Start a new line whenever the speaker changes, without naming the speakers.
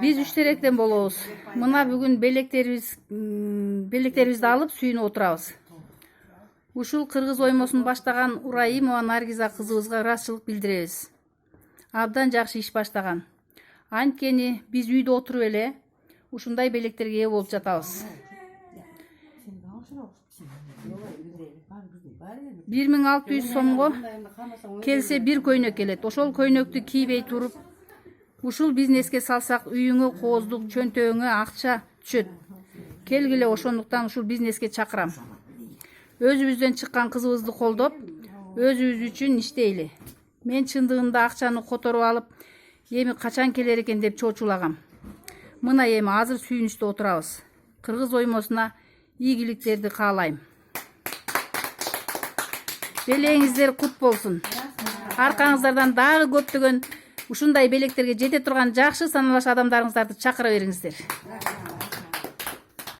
Биз 3 теректен болобуз. Мына бүгүн белектерибизди алып сүйүнүп отурабыз. Ушул кыргыз оймосун баштаган Ураимова Наргиза кызыбызга ыраазычылык билдиребиз. Абдан жакшы иш баштаган. Анткени биз үйдө отуруп эле ушундай белектерге ээ болуп жатабыз. 1600 сомго келсе бир көйнөк келет. Ошол көйнөктү кийбей туруп, ушул бизнеске салсак үйүңө кооздук, чөнтөгүңө акча түшөт. Келгиле, ошондуктан ушул бизнеске чакырам. Өзүбүздөн чыккан кызыбызды колдоп, өзүбүз үчүн иштейли. Мен чындыгында акчаны которуп алып, эми качан келер экен деп чочулагам. Мына эми азыр сүйүнүштө отурабыз. Кыргыз оймосуна ийгиликтерди каалайм. Белеңиздер кут болсун. Аркаңыздардан дагы көптөгөн ушундай белектерге жете турган жакшы саналаш адамдарыңыздарды чакыра бериңиздер.